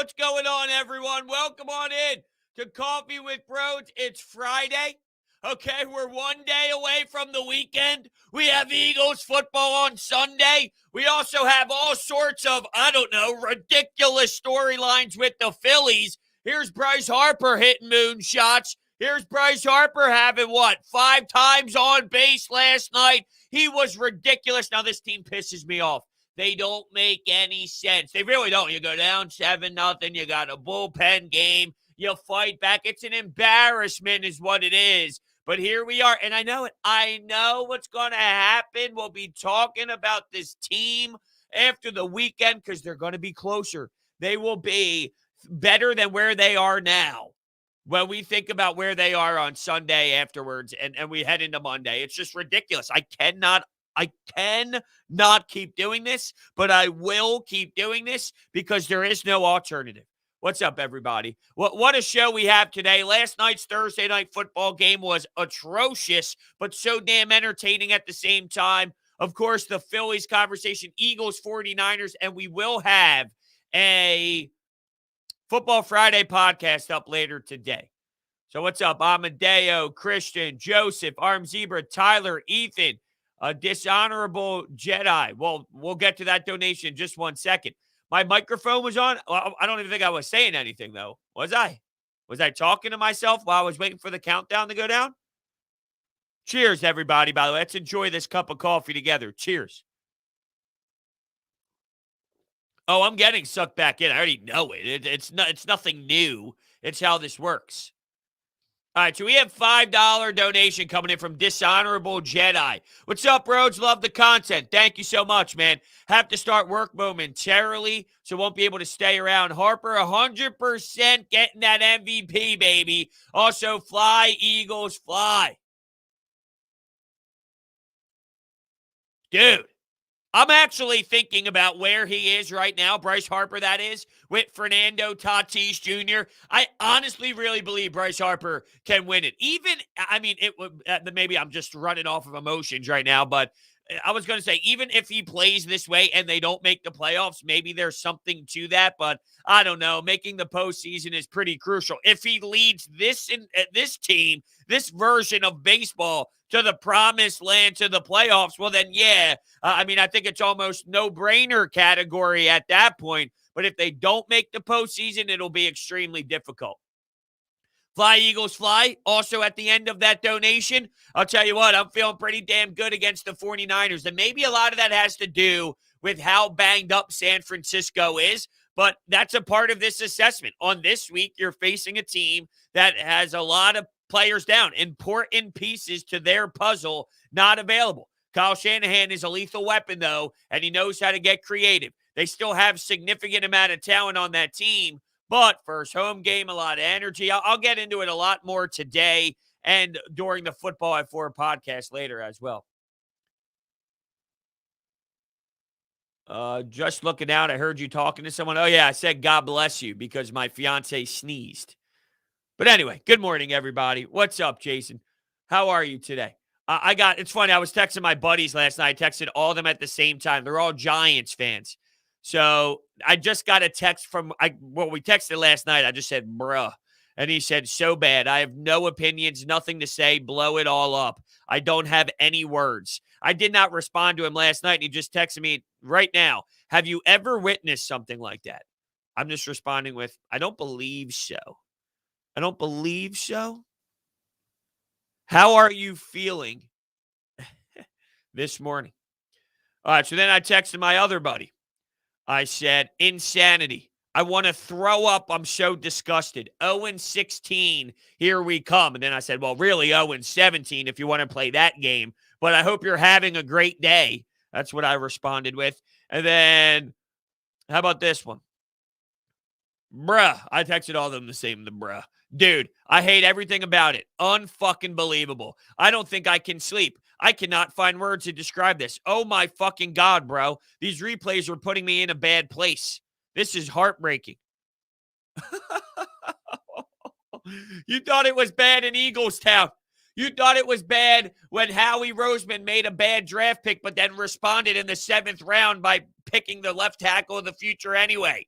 What's going on, everyone? Welcome on in to Coffee with Bros. It's Friday. Okay, we're one day away from the weekend. We have Eagles football on Sunday. We also have all sorts of, ridiculous storylines with the Phillies. Here's Bryce Harper hitting moonshots. Here's Bryce Harper having, 5 times on base last night. He was ridiculous. Now, this team pisses me off. They don't make any sense. They really don't. You go down 7-0. You got a bullpen game. You fight back. It's an embarrassment is what it is. But here we are, and I know it. I know what's going to happen. We'll be talking about this team after the weekend because they're going to be closer. They will be better than where they are now when we think about where they are on Sunday afterwards and we head into Monday. It's just ridiculous. I cannot keep doing this, but I will keep doing this because there is no alternative. What's up, everybody? What a show we have today. Last night's Thursday night football game was atrocious, but so damn entertaining at the same time. Of course, the Phillies conversation, Eagles, 49ers, and we will have a Football Friday podcast up later today. So what's up? Amadeo, Christian, Joseph, Arm Zebra, Tyler, Ethan, a dishonorable Jedi. Well, we'll get to that donation in just 1 second. My microphone was on. I don't even think I was saying anything, though. Was I? Was I talking to myself while I was waiting for the countdown to go down? Cheers, everybody, by the way. Let's enjoy this cup of coffee together. Cheers. Oh, I'm getting sucked back in. I already know it. It's nothing new. It's how this works. All right, so we have $5 donation coming in from Dishonorable Jedi. What's up, Rhodes? Love the content. Thank you so much, man. Have to start work momentarily, so won't be able to stay around. Harper, 100% getting that MVP, baby. Also, fly, Eagles, fly. Dude. I'm actually thinking about where he is right now, Bryce Harper, that is, with Fernando Tatis Jr. I honestly really believe Bryce Harper can win it. Maybe I'm just running off of emotions right now, but I was going to say, even if he plays this way and they don't make the playoffs, maybe there's something to that, but I don't know. Making the postseason is pretty crucial. If he leads this team, this version of baseball, to the promised land, to the playoffs, well, then, yeah. I think it's almost no-brainer category at that point. But if they don't make the postseason, it'll be extremely difficult. Fly, Eagles, fly. Also, at the end of that donation, I'll tell you what, I'm feeling pretty damn good against the 49ers. And maybe a lot of that has to do with how banged up San Francisco is. But that's a part of this assessment. On this week, you're facing a team that has a lot of players down, important pieces to their puzzle not available. Kyle Shanahan is a lethal weapon, though, and he knows how to get creative. They still have significant amount of talent on that team, but first home game, a lot of energy. I'll get into it a lot more today and during the Football at 4 podcast later as well. Just looking out, I heard you talking to someone. Oh, yeah, I said God bless you because my fiance sneezed. But anyway, good morning, everybody. What's up, Jason? How are you today? It's funny. I was texting my buddies last night. I texted all of them at the same time. They're all Giants fans. So I just got a text we texted last night. I just said, bruh. And he said, so bad. I have no opinions, nothing to say. Blow it all up. I don't have any words. I did not respond to him last night. And he just texted me right now. Have you ever witnessed something like that? I'm just responding with, I don't believe so. I don't believe so. How are you feeling this morning? All right, so then I texted my other buddy. I said, insanity. I want to throw up. I'm so disgusted. 0-16, here we come. And then I said, well, really 0-17 if you want to play that game. But I hope you're having a great day. That's what I responded with. And then, how about this one? Bruh. I texted all of them the same, the bruh. Dude, I hate everything about it. Unfucking believable. I don't think I can sleep. I cannot find words to describe this. Oh my fucking God, bro. These replays are putting me in a bad place. This is heartbreaking. You thought it was bad in Eagles Town. You thought it was bad when Howie Roseman made a bad draft pick, but then responded in the 7th round by picking the left tackle of the future anyway.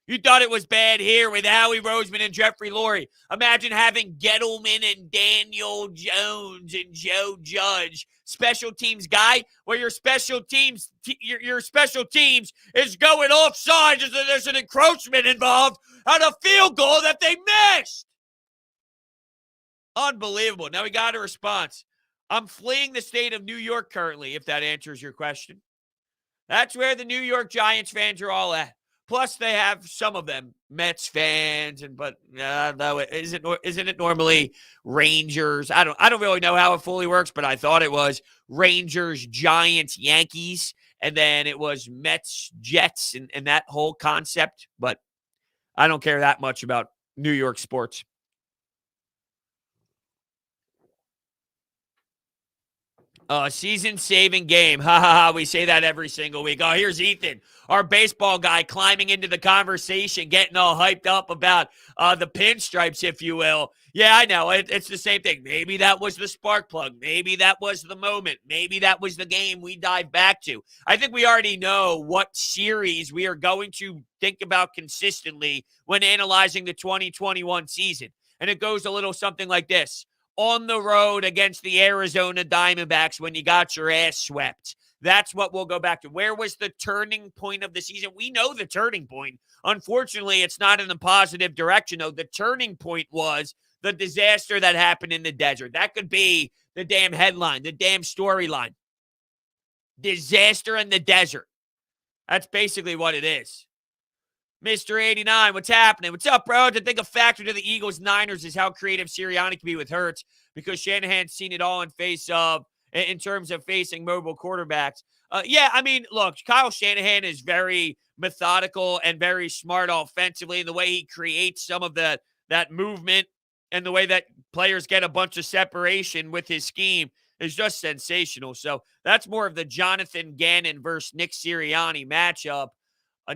You thought it was bad here with Howie Roseman and Jeffrey Lurie. Imagine having Gettleman and Daniel Jones and Joe Judge, special teams guy, where your special teams is going offside as there's an encroachment involved on a field goal that they missed. Unbelievable. Now we got a response. I'm fleeing the state of New York currently, if that answers your question. That's where the New York Giants fans are all at. Plus, they have some of them Mets fans, but no, isn't it normally Rangers? I don't really know how it fully works, but I thought it was Rangers, Giants, Yankees, and then it was Mets, Jets, and that whole concept. But I don't care that much about New York sports. Season-saving game. We say that every single week. Oh, here's Ethan, our baseball guy, climbing into the conversation, getting all hyped up about the pinstripes, if you will. Yeah, I know. It's the same thing. Maybe that was the spark plug. Maybe that was the moment. Maybe that was the game we dive back to. I think we already know what series we are going to think about consistently when analyzing the 2021 season. And it goes a little something like this. On the road against the Arizona Diamondbacks when you got your ass swept. That's what we'll go back to. Where was the turning point of the season? We know the turning point. Unfortunately, it's not in a positive direction, though. The turning point was the disaster that happened in the desert. That could be the damn headline, the damn storyline. Disaster in the desert. That's basically what it is. Mr. 89, what's happening? What's up, bro? I think a factor to the Eagles-Niners is how creative Sirianni can be with Hurts, because Shanahan's seen it all in terms of facing mobile quarterbacks. Yeah, I mean, look, Kyle Shanahan is very methodical and very smart offensively in the way he creates some of that movement, and the way that players get a bunch of separation with his scheme is just sensational. So that's more of the Jonathan Gannon versus Nick Sirianni matchup.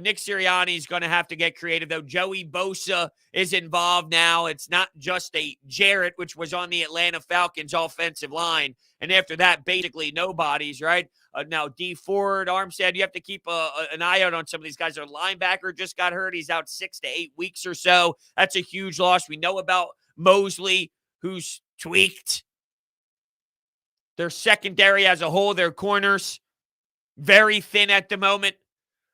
Nick Sirianni is going to have to get creative, though. Joey Bosa is involved now. It's not just a Jarrett, which was on the Atlanta Falcons offensive line. And after that, basically nobody's, right? Now, D Ford, Armstead, you have to keep an eye out on some of these guys. Their linebacker just got hurt. He's out 6 to 8 weeks or so. That's a huge loss. We know about Mosley, who's tweaked. Their secondary as a whole, their corners, very thin at the moment.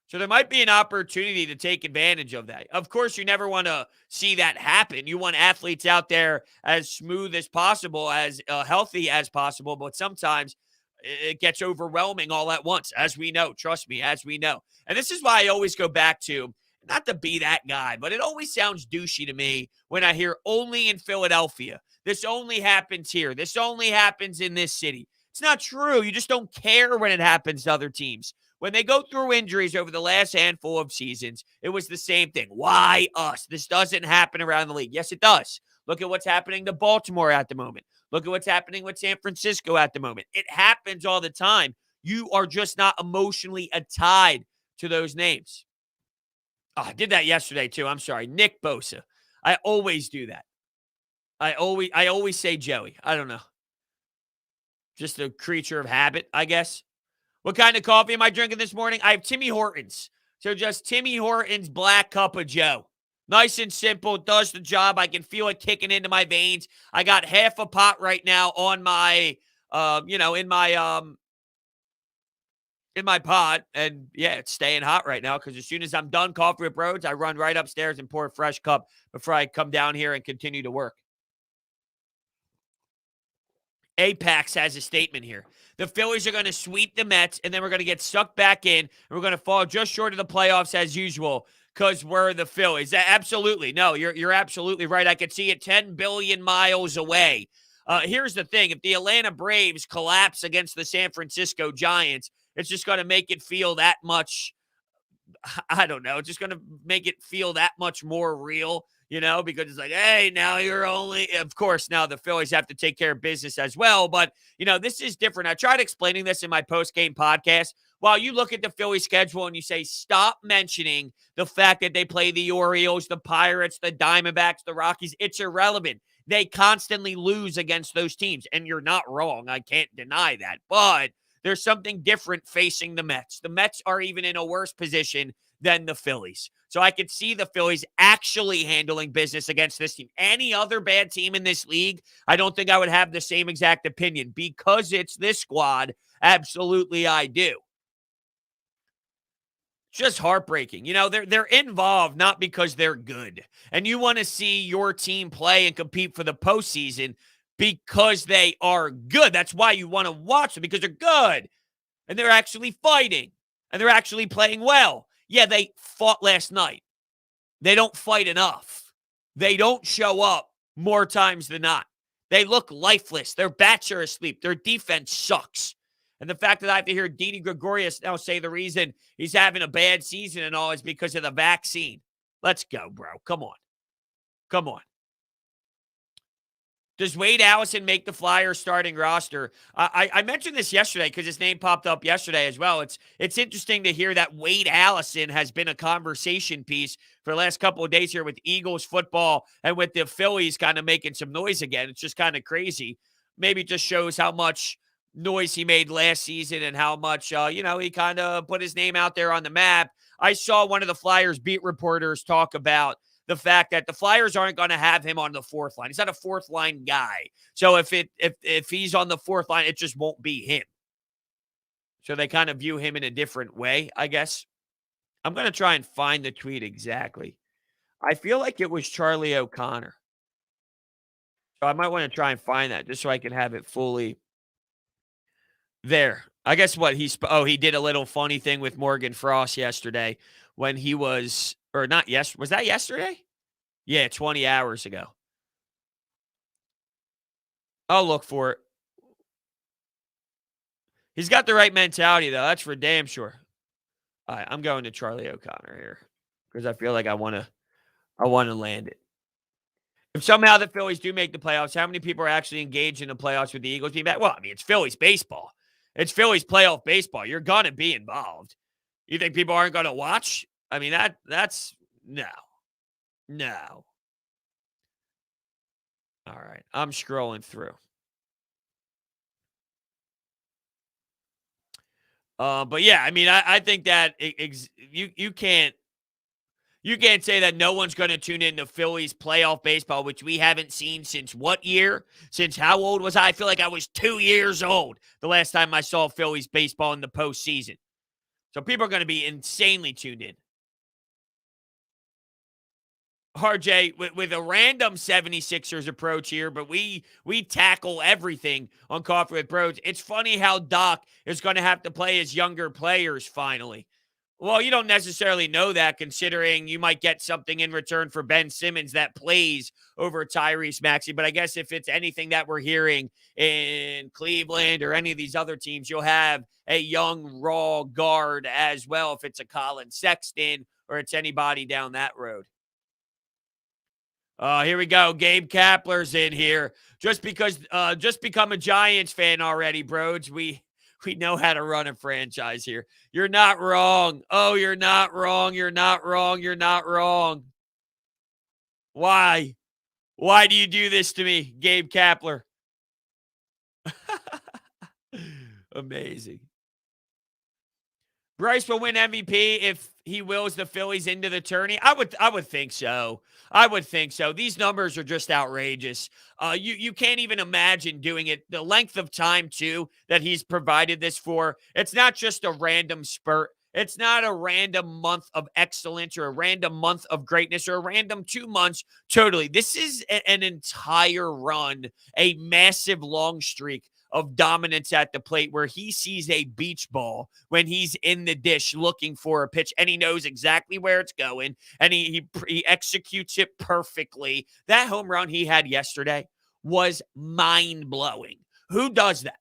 So there might be an opportunity to take advantage of that. Of course, you never want to see that happen. You want athletes out there as smooth as possible, as healthy as possible, but sometimes it gets overwhelming all at once, as we know. Trust me, as we know. And this is why I always go back to, not to be that guy, but it always sounds douchey to me when I hear only in Philadelphia. This only happens here. This only happens in this city. It's not true. You just don't care when it happens to other teams. When they go through injuries over the last handful of seasons, it was the same thing. Why us? This doesn't happen around the league. Yes, it does. Look at what's happening to Baltimore at the moment. Look at what's happening with San Francisco at the moment. It happens all the time. You are just not emotionally tied to those names. Oh, I did that yesterday too. I'm sorry. Nick Bosa. I always do that. I always say Joey. I don't know. Just a creature of habit, I guess. What kind of coffee am I drinking this morning? I have Timmy Hortons. So just Timmy Hortons Black Cup of Joe. Nice and simple. Does the job. I can feel it kicking into my veins. I got half a pot right now on my, in my pot. And yeah, it's staying hot right now because as soon as I'm done coffee with Rhodes, I run right upstairs and pour a fresh cup before I come down here and continue to work. Apex has a statement here. The Phillies are going to sweep the Mets, and then we're going to get sucked back in, and we're going to fall just short of the playoffs as usual because we're the Phillies. Absolutely. No, you're absolutely right. I could see it 10 billion miles away. Here's the thing. If the Atlanta Braves collapse against the San Francisco Giants, it's just going to make it feel that much, I don't know, it's just going to make it feel that much more real. Because it's like, hey, now you're only, of course, now the Phillies have to take care of business as well. But, this is different. I tried explaining this in my post-game podcast. While you look at the Phillies schedule and you say, stop mentioning the fact that they play the Orioles, the Pirates, the Diamondbacks, the Rockies, it's irrelevant. They constantly lose against those teams. And you're not wrong. I can't deny that. But there's something different facing the Mets. The Mets are even in a worse position than the Phillies. So I could see the Phillies actually handling business against this team. Any other bad team in this league, I don't think I would have the same exact opinion. Because it's this squad, absolutely I do. Just heartbreaking. They're involved not because they're good. And you want to see your team play and compete for the postseason because they are good. That's why you want to watch them, because they're good. And they're actually fighting. And they're actually playing well. Yeah, they fought last night. They don't fight enough. They don't show up more times than not. They look lifeless. Their bats are asleep. Their defense sucks. And the fact that I have to hear Didi Gregorius now say the reason he's having a bad season and all is because of the vaccine. Let's go, bro. Come on. Come on. Does Wade Allison make the Flyers starting roster? I mentioned this yesterday because his name popped up yesterday as well. It's interesting to hear that Wade Allison has been a conversation piece for the last couple of days here with Eagles football and with the Phillies kind of making some noise again. It's just kind of crazy. Maybe it just shows how much noise he made last season and how much, he kind of put his name out there on the map. I saw one of the Flyers beat reporters talk about the fact that the Flyers aren't going to have him on the fourth line. He's not a fourth line guy. So if he's on the fourth line, it just won't be him. So they kind of view him in a different way, I guess. I'm going to try and find the tweet exactly. I feel like it was Charlie O'Connor. So I might want to try and find that just so I can have it fully there. I guess what he did a little funny thing with Morgan Frost yesterday when he was, or not yes, was that yesterday? Yeah, 20 hours ago. I'll look for it. He's got the right mentality, though. That's for damn sure. All right, I'm going to Charlie O'Connor here because I feel like I want to land it. If somehow the Phillies do make the playoffs, how many people are actually engaged in the playoffs with the Eagles being back? Well, I mean, it's Phillies baseball. It's Phillies playoff baseball. You're going to be involved. You think people aren't going to watch? I mean, that's no. No. All right. I'm scrolling through. But yeah, I mean, I think that you can't say that no one's going to tune in to Phillies playoff baseball, which we haven't seen since what year? Since how old was I? I feel like I was 2 years old the last time I saw Phillies baseball in the postseason. So people are going to be insanely tuned in. RJ, with a random 76ers approach here, but we tackle everything on Coffee with Bros. It's funny how Doc is going to have to play his younger players finally. Well, you don't necessarily know that, considering you might get something in return for Ben Simmons that plays over Tyrese Maxey. But I guess if it's anything that we're hearing in Cleveland or any of these other teams, you'll have a young, raw guard as well if it's a Colin Sexton or it's anybody down that road. Here we go. Gabe Kapler's in here. Just become a Giants fan already, bros. We know how to run a franchise here. You're not wrong. Oh, you're not wrong. You're not wrong. You're not wrong. Why? Why do you do this to me, Gabe Kapler? Amazing. Bryce will win MVP if he wills the Phillies into the tourney. I would think so. I would think so. These numbers are just outrageous. You can't even imagine doing it. The length of time, too, that he's provided this for. It's not just a random spurt. It's not a random month of excellence or a random month of greatness or a random 2 months. Totally. This is an entire run, a massive long streak of dominance at the plate where he sees a beach ball when he's in the dish looking for a pitch and he knows exactly where it's going and he executes it perfectly. That home run he had yesterday was mind-blowing. Who does that?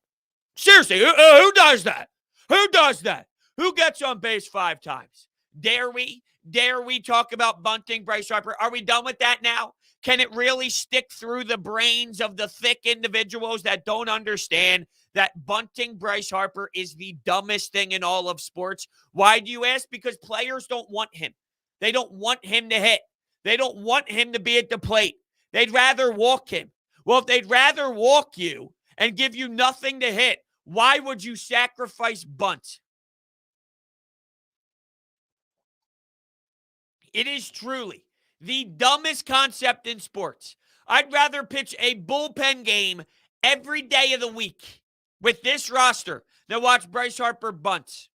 Seriously, who does that? Who does that? Who gets on base 5 times? Dare we? Dare we talk about bunting Bryce Harper? Are we done with that now? Can it really stick through the brains of the thick individuals that don't understand that bunting Bryce Harper is the dumbest thing in all of sports? Why do you ask? Because players don't want him. They don't want him to hit. They don't want him to be at the plate. They'd rather walk him. Well, if they'd rather walk you and give you nothing to hit, why would you sacrifice bunt? It is truly the dumbest concept in sports. I'd rather pitch a bullpen game every day of the week with this roster than watch Bryce Harper bunts.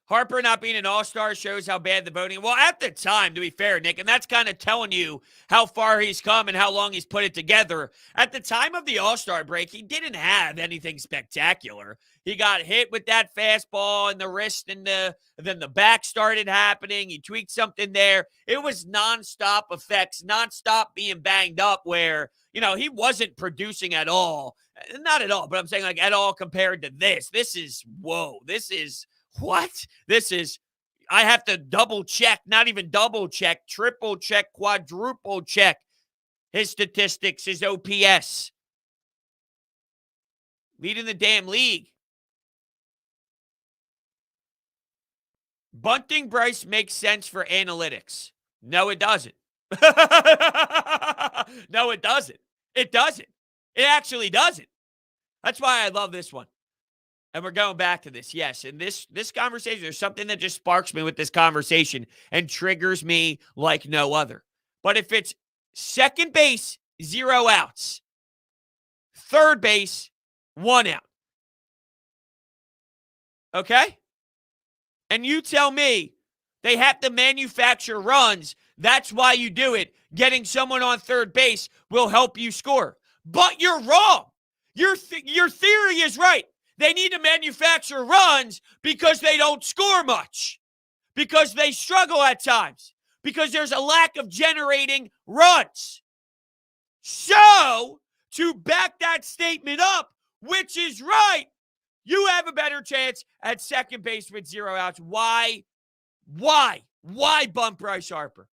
Harper not being an all-star shows how bad the voting. Well, at the time, to be fair, Nick, and that's kind of telling you how far he's come and how long he's put it together. At the time of the all-star break, he didn't have anything spectacular. He got hit with that fastball in the wrist, and then the back started happening. He tweaked something there. It was nonstop effects, nonstop being banged up where, he wasn't producing at all. Not at all, but I'm saying like at all compared to this. This is, whoa, this is... What? I have to double check, not even double check, triple check, quadruple check his statistics, his OPS. Leading the damn league. Bunting Bryce makes sense for analytics. No, it doesn't. No, it doesn't. It doesn't. It actually doesn't. That's why I love this one. And we're going back to this, yes. And this conversation, there's something that just sparks me with this conversation and triggers me like no other. But if it's second base, 0 outs, third base, 1 out, okay? And you tell me they have to manufacture runs, that's why you do it. Getting someone on third base will help you score. But you're wrong. Your theory is right. They need to manufacture runs because they don't score much, because they struggle at times, because there's a lack of generating runs. So, to back that statement up, which is right, you have a better chance at second base with 0 outs. Why? Why bump Bryce Harper?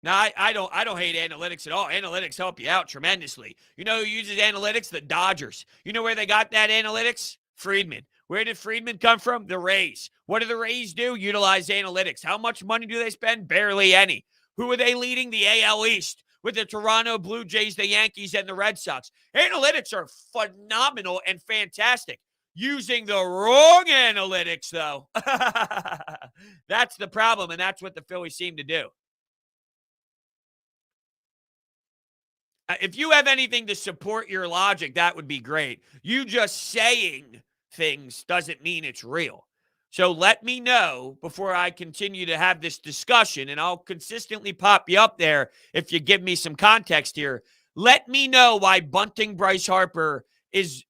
Now, I don't hate analytics at all. Analytics help you out tremendously. You know who uses analytics? The Dodgers. You know where they got that analytics? Friedman. Where did Friedman come from? The Rays. What do the Rays do? Utilize analytics. How much money do they spend? Barely any. Who are they leading? The AL East with the Toronto Blue Jays, the Yankees, and the Red Sox. Analytics are phenomenal and fantastic. Using the wrong analytics, though. That's the problem, and that's what the Phillies seem to do. If you have anything to support your logic, that would be great. You just saying things doesn't mean it's real. So let me know before I continue to have this discussion, and I'll consistently pop you up there if you give me some context here. Let me know why bunting Bryce Harper is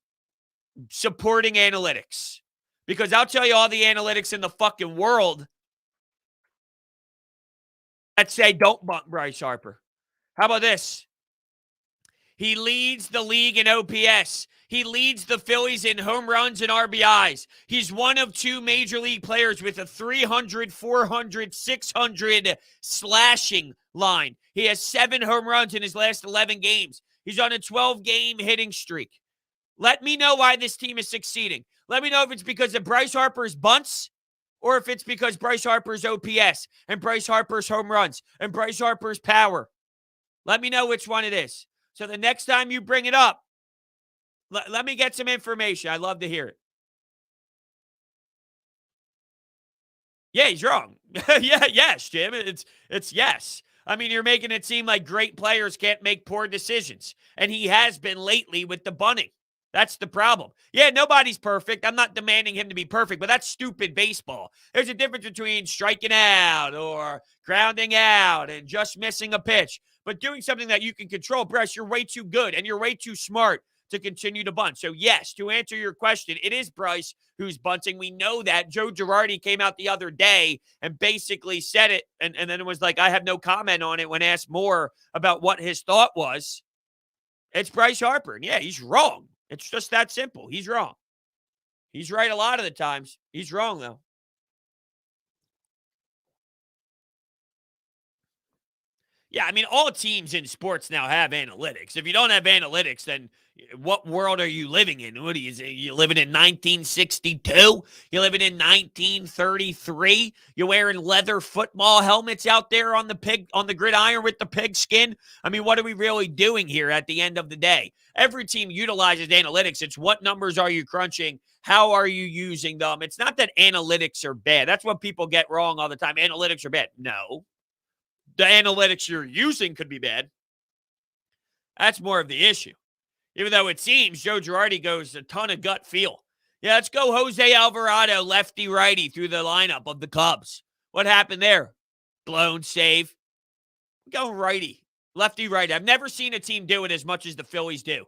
supporting analytics. Because I'll tell you all the analytics in the fucking world that say don't bunt Bryce Harper. How about this? He leads the league in OPS. He leads the Phillies in home runs and RBIs. He's one of 2 major league players with a 300, 400, 600 slashing line. He has 7 home runs in his last 11 games. He's on a 12-game hitting streak. Let me know why this team is succeeding. Let me know if it's because of Bryce Harper's bunts or if it's because Bryce Harper's OPS and Bryce Harper's home runs and Bryce Harper's power. Let me know which one it is. So the next time you bring it up, let me get some information. I'd love to hear it. Yeah, he's wrong. Yes, Jim. It's yes. I mean, you're making it seem like great players can't make poor decisions. And he has been lately with the bunting. That's the problem. Yeah, nobody's perfect. I'm not demanding him to be perfect, but that's stupid baseball. There's a difference between striking out or grounding out and just missing a pitch. But doing something that you can control, Bryce, you're way too good and you're way too smart to continue to bunt. So, yes, to answer your question, it is Bryce who's bunting. We know that. Joe Girardi came out the other day and basically said it, and then it was like, I have no comment on it when asked more about what his thought was. It's Bryce Harper. And yeah, he's wrong. It's just that simple. He's wrong. He's right a lot of the times. He's wrong, though. Yeah, I mean, all teams in sports now have analytics. If you don't have analytics, then what world are you living in? What are you living in 1962? You living in 1933? You wearing leather football helmets out there on the gridiron with the pig skin? I mean, what are we really doing here at the end of the day? Every team utilizes analytics. It's what numbers are you crunching? how are you using them? It's not that analytics are bad. That's what people get wrong all the time. Analytics are bad. No. The analytics you're using could be bad. That's more of the issue. Even though it seems Joe Girardi goes a ton of gut feel. Yeah, let's go Jose Alvarado, lefty-righty, through the lineup of the Cubs. What happened there? Blown save. Go righty, lefty-righty. I've never seen a team do it as much as the Phillies do,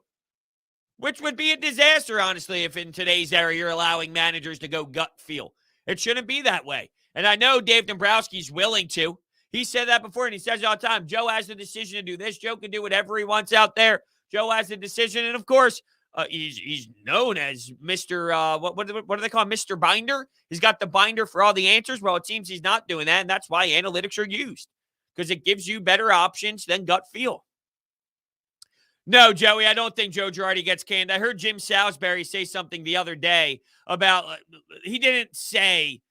which would be a disaster, honestly, if in today's era you're allowing managers to go gut feel. It shouldn't be that way. And I know Dave Dombrowski's willing to. He said that before, and he says it all the time. Joe has the decision to do this. Joe can do whatever he wants out there. Joe has the decision, and of course, he's known as Mr. What do they call him? Mr. Binder? He's got the binder for all the answers. Well, it seems he's not doing that, and that's why analytics are used, because it gives you better options than gut feel. No, Joey, I don't think Joe Girardi gets canned. I heard Jim Salisbury say something the other day about, he didn't say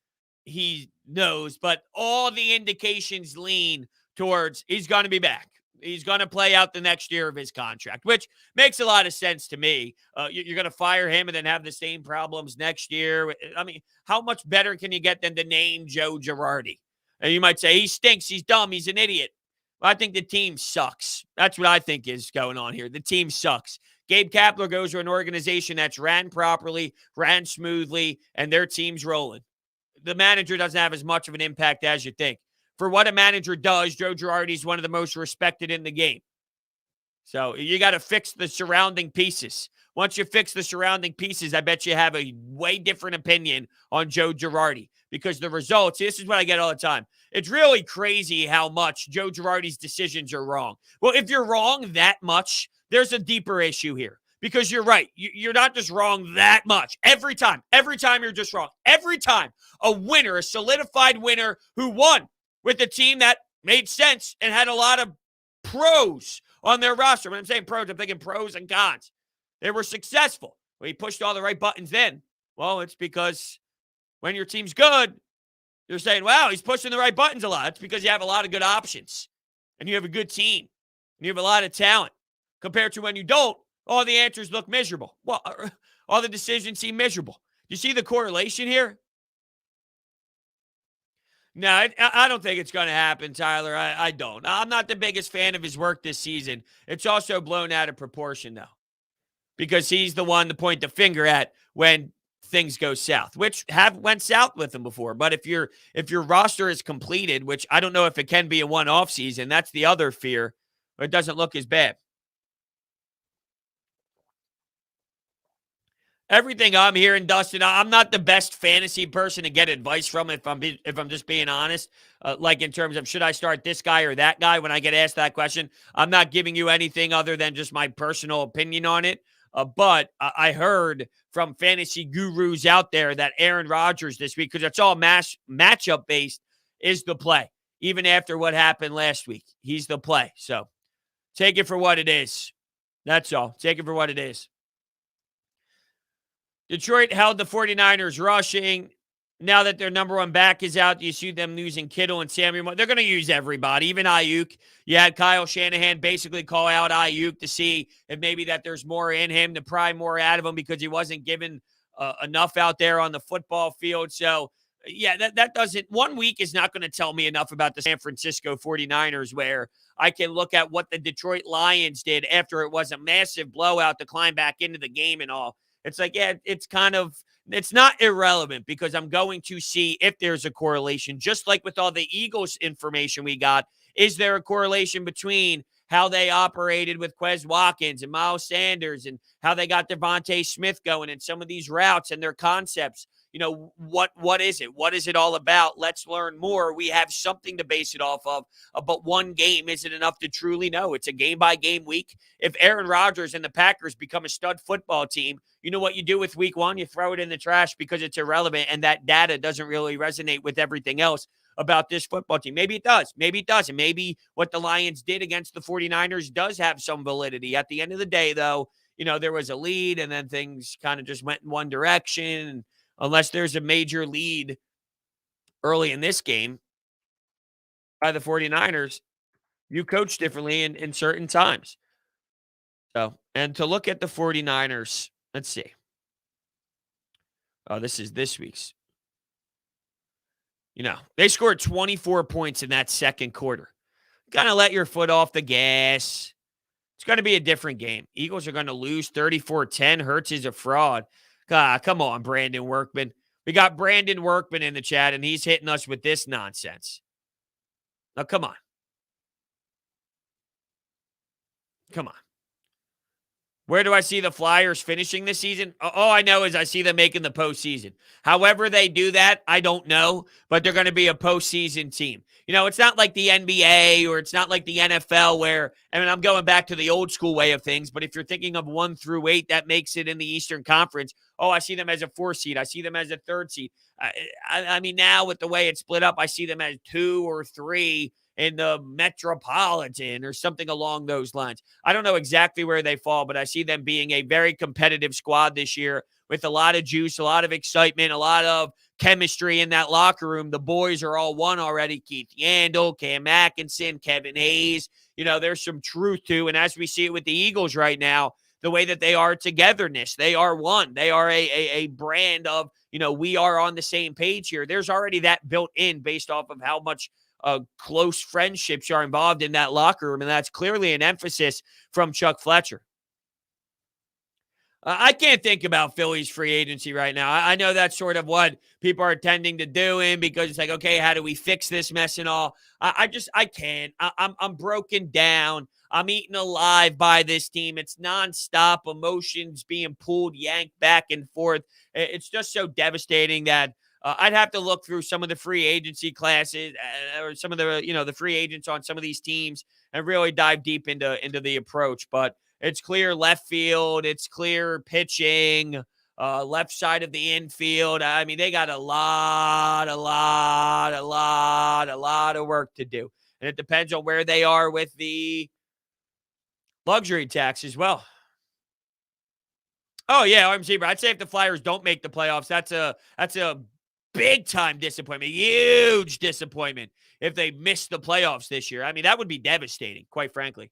he knows, but all the indications lean towards he's going to be back. He's going to play out the next year of his contract, which makes a lot of sense to me. You're going to fire him and then have the same problems next year. I mean, how much better can you get than the name Joe Girardi? And you might say, he stinks, he's dumb, he's an idiot. Well, I think the team sucks. That's what I think is going on here. The team sucks. Gabe Kapler goes to an organization that's ran properly, ran smoothly, and their team's rolling. The manager doesn't have as much of an impact as you think. For what a manager does, Joe Girardi is one of the most respected in the game. So you got to fix the surrounding pieces. Once you fix the surrounding pieces, I bet you have a way different opinion on Joe Girardi, because the results, this is what I get all the time. It's really crazy how much Joe Girardi's decisions are wrong. Well, if you're wrong that much, there's a deeper issue here, because you're right. You're not just wrong that much. Every time you're just wrong. Every time a winner, a solidified winner who won with a team that made sense and had a lot of pros on their roster. When I'm saying pros, I'm thinking pros and cons. They were successful. Well, he pushed all the right buttons then. Well, it's because when your team's good, you're saying, wow, he's pushing the right buttons a lot. It's because you have a lot of good options and you have a good team and you have a lot of talent, compared to when you don't. All the answers look miserable. Well, all the decisions seem miserable. You see the correlation here? No, I don't think it's going to happen, Tyler. I don't. I'm not the biggest fan of his work this season. It's also blown out of proportion, though, because he's the one to point the finger at when things go south, which have went south with him before. But if your roster is completed, which I don't know if it can be a one-off season, that's the other fear, it doesn't look as bad. Everything I'm hearing, Dustin, I'm not the best fantasy person to get advice from if I'm just being honest. Like in terms of should I start this guy or that guy when I get asked that question, I'm not giving you anything other than just my personal opinion on it. But I heard from fantasy gurus out there that Aaron Rodgers this week, because it's all matchup based, is the play. Even after what happened last week, he's the play. So take it for what it is. That's all. Take it for what it is. Detroit held the 49ers rushing. Now that their number one back is out, you see them using Kittle and Samuel. They're going to use everybody, even Ayuk. You had Kyle Shanahan basically call out Ayuk to see if maybe that there's more in him, to pry more out of him, because he wasn't given enough out there on the football field. So, yeah, that doesn't – 1 week is not going to tell me enough about the San Francisco 49ers, where I can look at what the Detroit Lions did after it was a massive blowout to climb back into the game and all. It's like, yeah, it's not irrelevant, because I'm going to see if there's a correlation, just like with all the Eagles information we got. Is there a correlation between how they operated with Quez Watkins and Miles Sanders and how they got Devontae Smith going and some of these routes and their concepts? You know, what is it? What is it all about? Let's learn more. We have something to base it off of. But one game isn't enough to truly know. It's a game-by-game week. If Aaron Rodgers and the Packers become a stud football team, you know what you do with week one? You throw it in the trash because it's irrelevant, and that data doesn't really resonate with everything else about this football team. Maybe it does. Maybe it doesn't. Maybe what the Lions did against the 49ers does have some validity. At the end of the day, though, you know, there was a lead, and then things kind of just went in one direction. Unless there's a major lead early in this game by the 49ers, you coach differently in certain times. So, and to look at the 49ers, let's see. Oh, this is this week's. They scored 24 points in that second quarter. Kind of let your foot off the gas. It's going to be a different game. Eagles are going to lose 34-10. Hurts is a fraud. Come on, Brandon Workman. We got Brandon Workman in the chat, and he's hitting us with this nonsense. Now, come on. Come on. Where do I see the Flyers finishing this season? All I know is I see them making the postseason. However they do that, I don't know, but they're going to be a postseason team. It's not like the NBA or it's not like the NFL where, I'm going back to the old school way of things, but if you're thinking of 1 through 8, that makes it in the Eastern Conference. Oh, I see them as a 4 seed. I see them as a 3rd seed. Now with the way it's split up, I see them as 2 or 3 in the Metropolitan or something along those lines. I don't know exactly where they fall, but I see them being a very competitive squad this year with a lot of juice, a lot of excitement, a lot of chemistry in that locker room. The boys are all one already. Keith Yandel, Cam Atkinson, Kevin Hayes. There's some truth to, and as we see it with the Eagles right now, the way that they are togetherness, they are one. They are a brand of, we are on the same page here. There's already that built in based off of how much close friendships are involved in that locker room, and that's clearly an emphasis from Chuck Fletcher. I can't think about Phillies free agency right now. I know that's sort of what people are tending to do because it's like, okay, how do we fix this mess and all? I can't. I'm broken down. I'm eaten alive by this team. It's nonstop emotions being pulled, yanked back and forth. It's just so devastating that I'd have to look through some of the free agency classes or some of the, the free agents on some of these teams and really dive deep into the approach. But it's clear left field. It's clear pitching, left side of the infield. They got a lot of work to do. And it depends on where they are with the luxury tax as well. Oh, yeah, RMC, I'd say if the Flyers don't make the playoffs, that's a big-time disappointment, huge disappointment if they miss the playoffs this year. That would be devastating, quite frankly.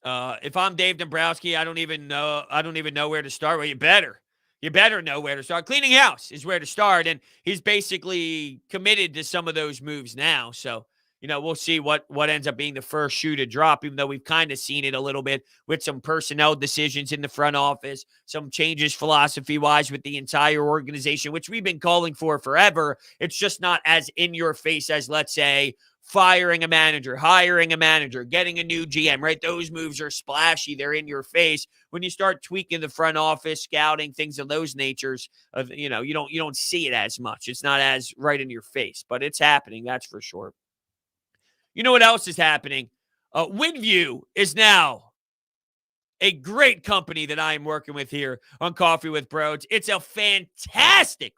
If I'm Dave Dombrowski, I don't even know where to start. Well, you better know where to start. Cleaning house is where to start, and he's basically committed to some of those moves now. So, we'll see what ends up being the first shoe to drop, even though we've kind of seen it a little bit with some personnel decisions in the front office, some changes philosophy-wise with the entire organization, which we've been calling for forever. It's just not as in your face as, let's say, firing a manager, hiring a manager, getting a new GM, right? Those moves are splashy. They're in your face. When you start tweaking the front office, scouting, things of those natures, you don't see it as much. It's not as right in your face, but it's happening. That's for sure. You know what else is happening? WinView is now a great company that I am working with here on Coffee with Broads. It's a fantastic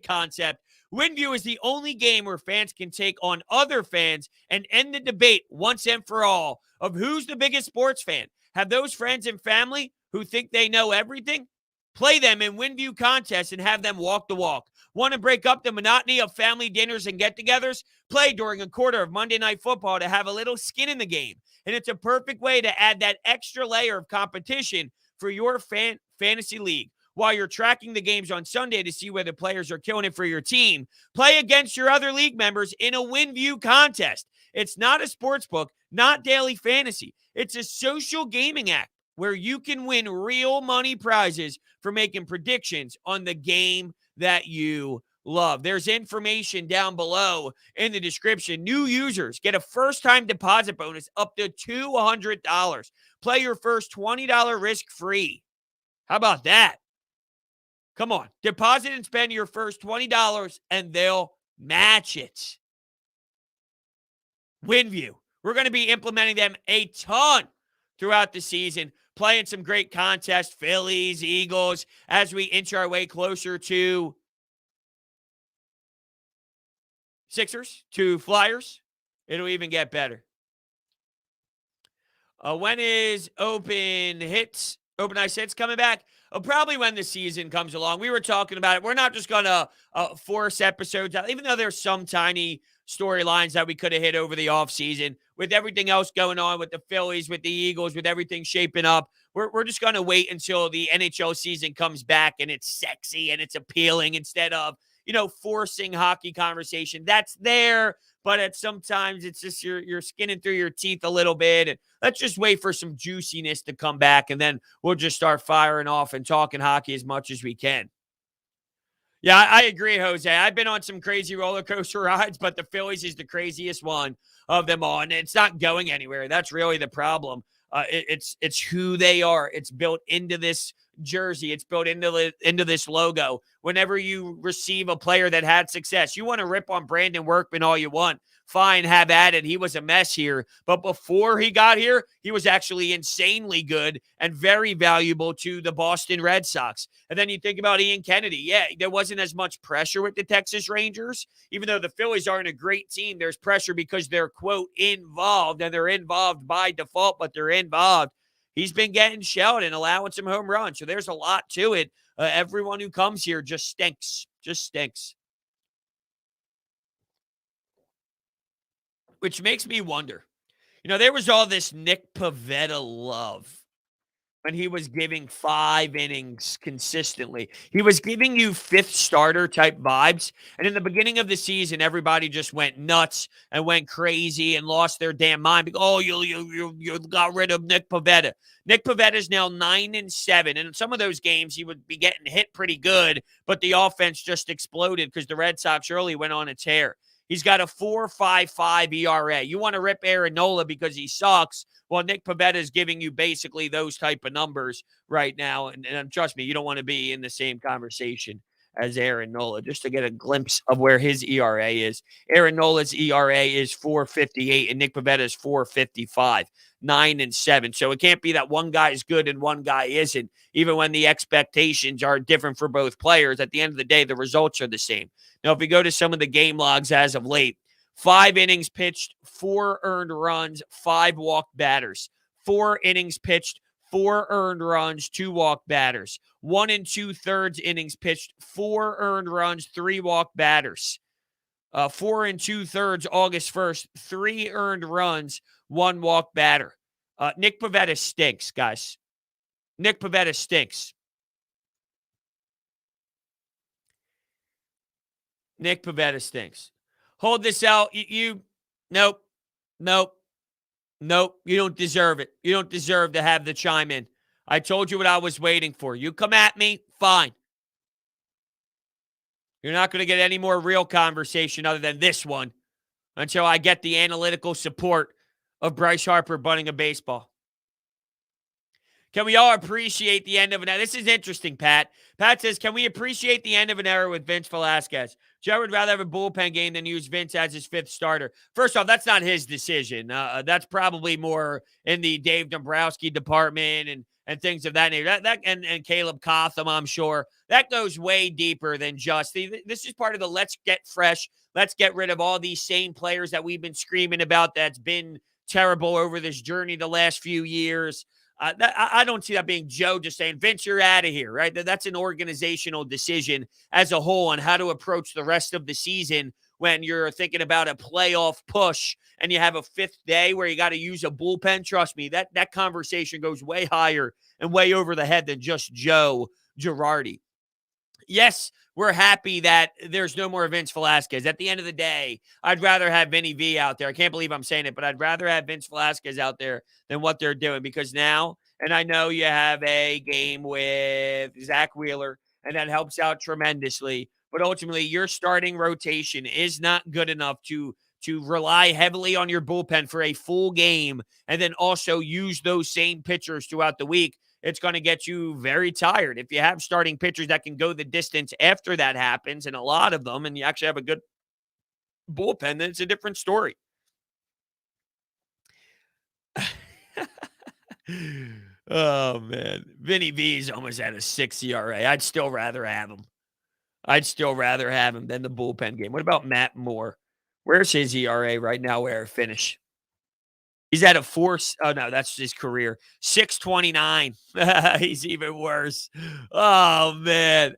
concept. WinView is the only game where fans can take on other fans and end the debate once and for all of who's the biggest sports fan. Have those friends and family who think they know everything? Play them in WinView contests and have them walk the walk. Want to break up the monotony of family dinners and get-togethers? Play during a quarter of Monday Night Football to have a little skin in the game. And it's a perfect way to add that extra layer of competition for your fantasy league. While you're tracking the games on Sunday to see whether players are killing it for your team, play against your other league members in a WinView contest. It's not a sports book, not daily fantasy. It's a social gaming app where you can win real money prizes for making predictions on the game that you love. There's information down below in the description. New users get a first-time deposit bonus up to $200. Play your first $20 risk-free. How about that? Come on. Deposit and spend your first $20 and they'll match it. WinView. We're going to be implementing them a ton throughout the season, playing some great contests, Phillies, Eagles, as we inch our way closer to Sixers, to Flyers. It'll even get better. When is Open Ice Hits coming back? Probably when the season comes along. We were talking about it. We're not just going to force episodes out, even though there's some tiny storylines that we could have hit over the offseason. With everything else going on with the Phillies, with the Eagles, with everything shaping up, we're just going to wait until the NHL season comes back and it's sexy and it's appealing instead of, forcing hockey conversation. That's there, but sometimes it's just you're skinning through your teeth a little bit. And let's just wait for some juiciness to come back, and then we'll just start firing off and talking hockey as much as we can. Yeah, I agree, Jose. I've been on some crazy roller coaster rides, but the Phillies is the craziest one of them all, and it's not going anywhere. That's really the problem. It's who they are. It's built into this jersey. It's built into this logo. Whenever you receive a player that had success, you want to rip on Brandon Workman all you want. Fine, have at it. He was a mess here. But before he got here, he was actually insanely good and very valuable to the Boston Red Sox. And then you think about Ian Kennedy. Yeah, there wasn't as much pressure with the Texas Rangers. Even though the Phillies aren't a great team, there's pressure because they're, quote, involved. And they're involved by default, but they're involved. He's been getting shelled and allowing some home runs. So there's a lot to it. Everyone who comes here just stinks. Just stinks. Which makes me wonder. There was all this Nick Pivetta love when he was giving 5 innings consistently. He was giving you fifth starter type vibes. And in the beginning of the season, everybody just went nuts and went crazy and lost their damn mind. Oh, you got rid of Nick Pivetta. Nick Pivetta is now 9-7. And in some of those games, he would be getting hit pretty good, but the offense just exploded because the Red Sox early went on a tear. He's got a 4.55 ERA. You want to rip Aaron Nola because he sucks. Well, Nick Pivetta is giving you basically those type of numbers right now. And trust me, you don't want to be in the same conversation as Aaron Nola just to get a glimpse of where his ERA is. Aaron Nola's ERA is 4.58 and Nick Pivetta's 4.55, 9-7. So it can't be that one guy is good and one guy isn't. Even when the expectations are different for both players, at the end of the day, the results are the same. Now, if we go to some of the game logs as of late, 5 innings pitched, 4 earned runs, 5 walked batters. 4 innings pitched, 4 earned runs, 2 walked batters. 1 2/3 innings pitched, 4 earned runs, 3 walked batters. 4 2/3 August 1st, 3 earned runs, 1 walked batter. Nick Pivetta stinks, guys. Nick Pivetta stinks. Nick Pivetta stinks. Hold this out. Nope. You don't deserve it. You don't deserve to have the chime in. I told you what I was waiting for. You come at me, fine. You're not going to get any more real conversation other than this one until I get the analytical support of Bryce Harper bunting a baseball. Can we all appreciate the end of an era? This is interesting, Pat. Pat says, can we appreciate the end of an era with Vince Velasquez? Joe would rather have a bullpen game than use Vince as his 5th starter. First off, that's not his decision. That's probably more in the Dave Dombrowski department and things of that nature. And Caleb Cotham, I'm sure. That goes way deeper than just this is part of the let's get fresh. Let's get rid of all these same players that we've been screaming about that's been terrible over this journey the last few years. I don't see that being Joe just saying, Vince, you're out of here, right? That's an organizational decision as a whole on how to approach the rest of the season when you're thinking about a playoff push and you have a 5th day where you got to use a bullpen. Trust me, that conversation goes way higher and way over the head than just Joe Girardi. Yes, we're happy that there's no more Vince Velasquez. At the end of the day, I'd rather have Vinny V out there. I can't believe I'm saying it, but I'd rather have Vince Velasquez out there than what they're doing because now, and I know you have a game with Zach Wheeler, and that helps out tremendously, but ultimately your starting rotation is not good enough to rely heavily on your bullpen for a full game and then also use those same pitchers throughout the week. It's going to get you very tired. If you have starting pitchers that can go the distance after that happens, and a lot of them, and you actually have a good bullpen, then it's a different story. Oh, man. Vinny V's almost at a 6 ERA. I'd still rather have him. Than the bullpen game. What about Matt Moore? Where's his ERA right now? Where finish? He's at a 4. Oh, no, that's his career. 6.29. He's even worse. Oh, man.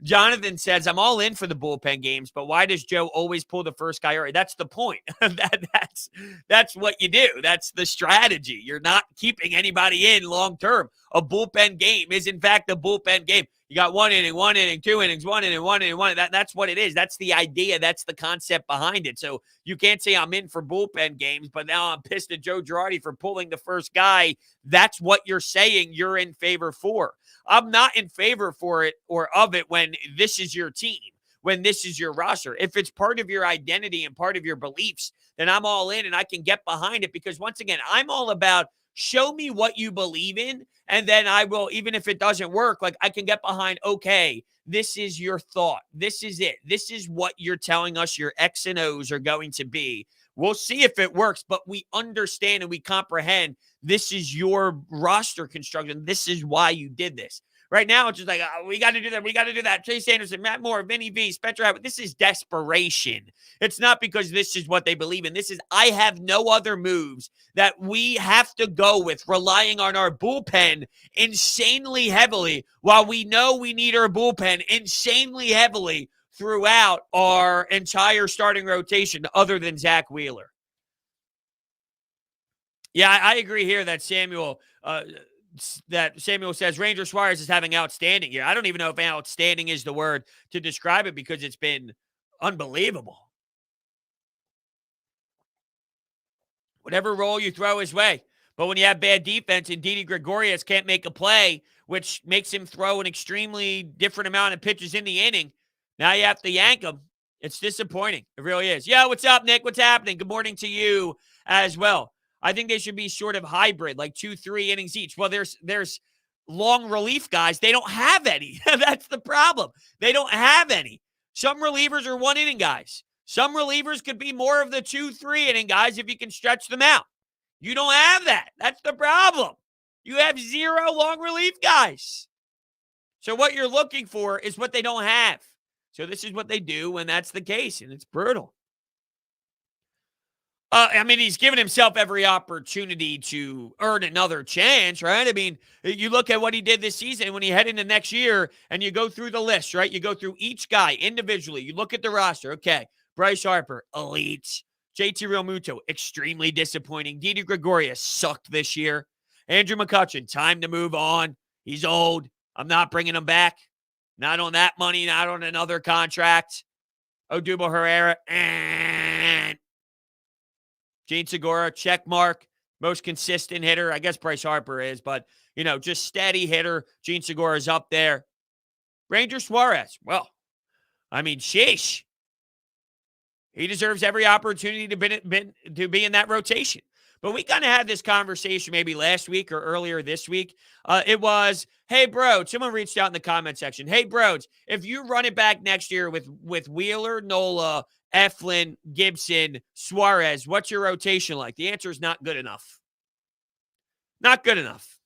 Jonathan says, I'm all in for the bullpen games, but why does Joe always pull the first guy early? That's the point. That's what you do. That's the strategy. You're not keeping anybody in long term. A bullpen game is, in fact, a bullpen game. You got 1 inning, 2 innings, 1 inning, 1 inning, 1 inning. That's what it is. That's the idea. That's the concept behind it. So you can't say I'm in for bullpen games, but now I'm pissed at Joe Girardi for pulling the first guy. That's what you're saying you're in favor for. I'm not in favor for it or of it when this is your team, when this is your roster. If it's part of your identity and part of your beliefs, then I'm all in and I can get behind it because, once again, I'm all about show me what you believe in, and then I will, even if it doesn't work, like I can get behind, okay, this is your thought. This is it. This is what you're telling us your X and O's are going to be. We'll see if it works, but we understand and we comprehend this is your roster construction. This is why you did this. Right now, it's just like, we got to do that. We got to do that. Chase Anderson, Matt Moore, Vinny V, Spencer Howard. This is desperation. It's not because this is what they believe in. This is, I have no other moves that we have to go with, relying on our bullpen insanely heavily, while we know we need our bullpen insanely heavily throughout our entire starting rotation other than Zach Wheeler. Yeah, I agree here that Samuel says Ranger Suarez is having outstanding year. I don't even know if outstanding is the word to describe it because it's been unbelievable. Whatever role you throw his way. But when you have bad defense and Didi Gregorius can't make a play, which makes him throw an extremely different amount of pitches in the inning, now you have to yank him. It's disappointing. It really is. Yo, what's up, Nick? What's happening? Good morning to you as well. I think they should be sort of hybrid, like 2-3 innings each. Well, there's long relief guys. They don't have any. That's the problem. They don't have any. Some relievers are 1 inning guys. Some relievers could be more of the 2-3 inning guys if you can stretch them out. You don't have that. That's the problem. You have 0 long relief guys. So what you're looking for is what they don't have. So this is what they do when that's the case, and it's brutal. I mean, he's given himself every opportunity to earn another chance, right? I mean, you look at what he did this season when he head into next year and you go through the list, right? You go through each guy individually. You look at the roster. Okay, Bryce Harper, elite. JT Realmuto, extremely disappointing. Didi Gregorius sucked this year. Andrew McCutchen, time to move on. He's old. I'm not bringing him back. Not on that money, not on another contract. Odubel Herrera, and Gene Segura, check mark. Most consistent hitter. I guess Bryce Harper is, but, just steady hitter. Gene Segura is up there. Ranger Suarez. Well, I mean, sheesh. He deserves every opportunity to be in that rotation. But we kind of had this conversation maybe last week or earlier this week. It was, hey, bro, someone reached out in the comment section. Hey, bros, if you run it back next year with Wheeler, Nola, Eflin, Gibson, Suarez, what's your rotation like? The answer is not good enough. Not good enough.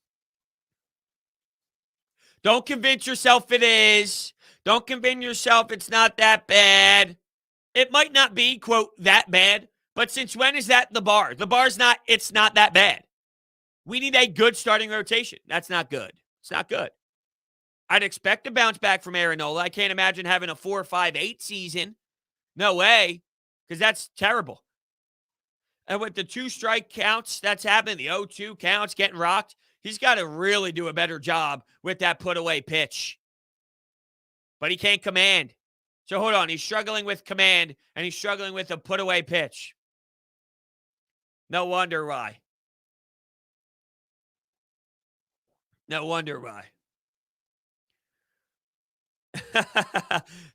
Don't convince yourself it is. Don't convince yourself it's not that bad. It might not be, quote, that bad, but since when is that the bar? The bar's not, it's not that bad. We need a good starting rotation. That's not good. It's not good. I'd expect a bounce back from Aaron Nola. I can't imagine having a 4-5-8 season. No way, because that's terrible. And with the 2 strike counts that's happening, the 0-2 counts, getting rocked, he's got to really do a better job with that put-away pitch. But he can't command. So hold on, he's struggling with command, and he's struggling with a put-away pitch. No wonder why. No wonder why.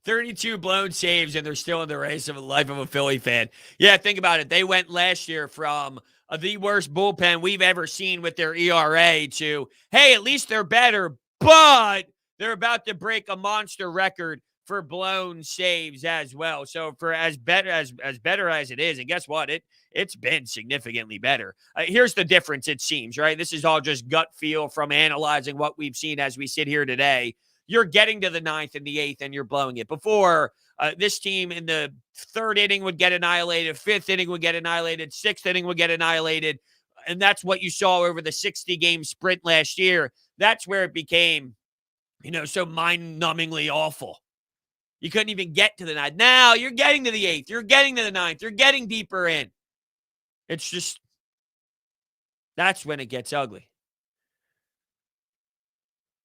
32 blown saves, and they're still in the race of the life of a Philly fan. Yeah, think about it. They went last year from the worst bullpen we've ever seen with their ERA to, hey, at least they're better, but they're about to break a monster record for blown saves as well. So for as better as it is, and guess what? It's been significantly better. Here's the difference, it seems, right? This is all just gut feel from analyzing what we've seen as we sit here today. You're getting to the 9th and the 8th, and you're blowing it. Before, this team in the 3rd inning would get annihilated, 5th inning would get annihilated, 6th inning would get annihilated, and that's what you saw over the 60-game sprint last year. That's where it became, so mind-numbingly awful. You couldn't even get to the 9th. Now you're getting to the 8th. You're getting to the 9th. You're getting deeper in. It's just, that's when it gets ugly.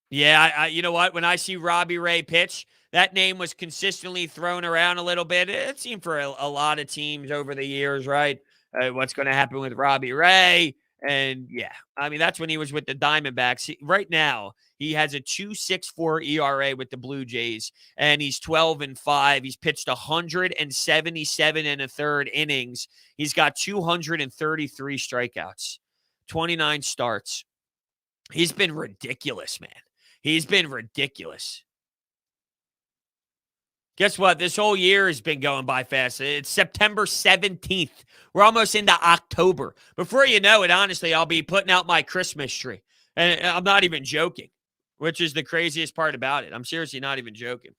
Yeah, you know what? When I see Robbie Ray pitch, that name was consistently thrown around a little bit. It seemed for a lot of teams over the years, right? What's going to happen with Robbie Ray? And yeah, I mean, that's when he was with the Diamondbacks. Right now, he has a 2.64 ERA with the Blue Jays, and he's 12-5. He's pitched 177 and a third innings. He's got 233 strikeouts, 29 starts. He's been ridiculous, man. He's been ridiculous. Guess what? This whole year has been going by fast. It's September 17th. We're almost into October. Before you know it, honestly, I'll be putting out my Christmas tree. And I'm not even joking, which is the craziest part about it. I'm seriously not even joking.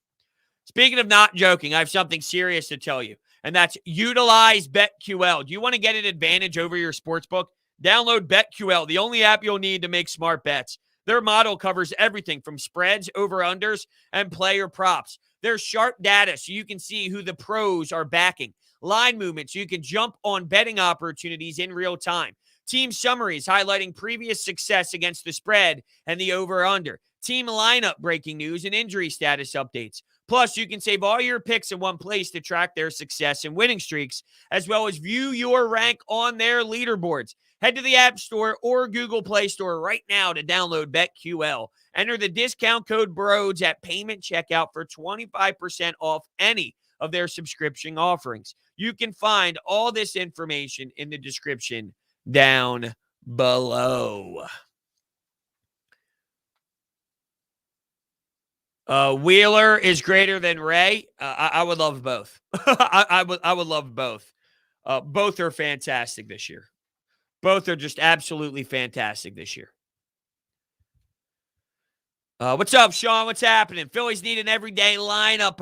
Speaking of not joking, I have something serious to tell you, and that's utilize BetQL. Do you want to get an advantage over your sportsbook? Download BetQL, the only app you'll need to make smart bets. Their model covers everything from spreads, over-unders, and player props. There's sharp data so you can see who the pros are backing. Line movements so you can jump on betting opportunities in real time. Team summaries highlighting previous success against the spread and the over-under. Team lineup breaking news and injury status updates. Plus, you can save all your picks in one place to track their success and winning streaks, as well as view your rank on their leaderboards. Head to the App Store or Google Play Store right now to download BetQL. Enter the discount code BROADS at payment checkout for 25% off any of their subscription offerings. You can find all this information in the description down below. Wheeler is greater than Ray. I would love both. I would love both. Both are fantastic this year. Both are just absolutely fantastic this year. What's up, Sean? What's happening? Phillies need an everyday lineup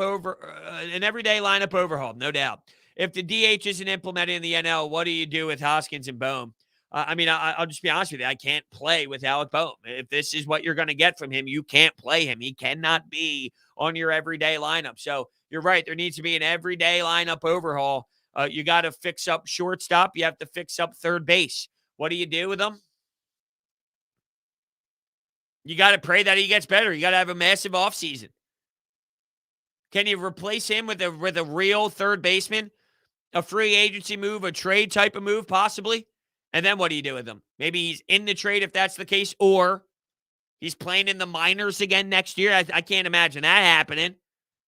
overhaul, no doubt. If the DH isn't implemented in the NL, what do you do with Hoskins and Bohm? I'll just be honest with you. I can't play with Alec Bohm. If this is what you're going to get from him, you can't play him. He cannot be on your everyday lineup. So you're right. There needs to be an everyday lineup overhaul. You got to fix up shortstop. You have to fix up third base. What do you do with them? You got to pray that he gets better. You got to have a massive offseason. Can you replace him with a real third baseman? A free agency move, a trade type of move, possibly? And then what do you do with him? Maybe he's in the trade if that's the case, or he's playing in the minors again next year. I can't imagine that happening.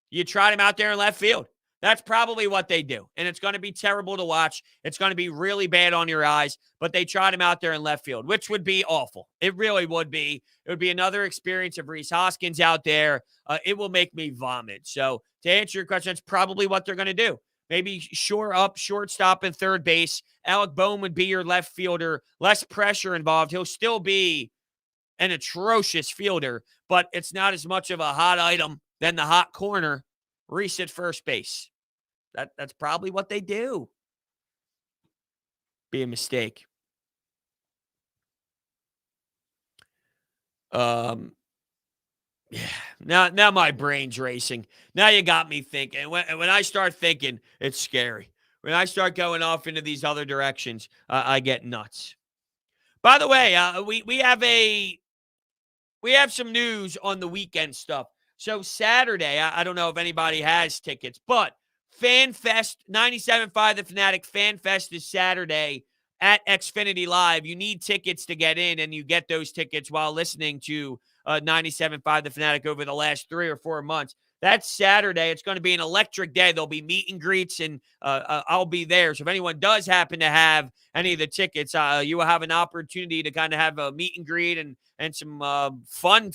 You trot him out there in left field. That's probably what they do. And it's going to be terrible to watch. It's going to be really bad on your eyes, but they trot him out there in left field, which would be awful. It really would be. It would be another experience of Rhys Hoskins out there. It will make me vomit. So to answer your question, that's probably what they're going to do. Maybe shore up shortstop and third base. Alec Bohm would be your left fielder. Less pressure involved. He'll still be an atrocious fielder, but it's not as much of a hot item than the hot corner. Rhys at first base. That's probably what they do. Be a mistake. Yeah. Now my brain's racing. Now you got me thinking. When I start thinking, it's scary. When I start going off into these other directions, I get nuts. By the way, we have some news on the weekend stuff. So Saturday, I don't know if anybody has tickets, but FanFest 97.5 The Fanatic FanFest is Saturday at Xfinity Live. You need tickets to get in, and you get those tickets while listening to 97.5 The Fanatic over the last 3 or 4 months. That's Saturday. It's going to be an electric day. There'll be meet and greets, and I'll be there. So if anyone does happen to have any of the tickets, you will have an opportunity to kind of have a meet and greet and some fun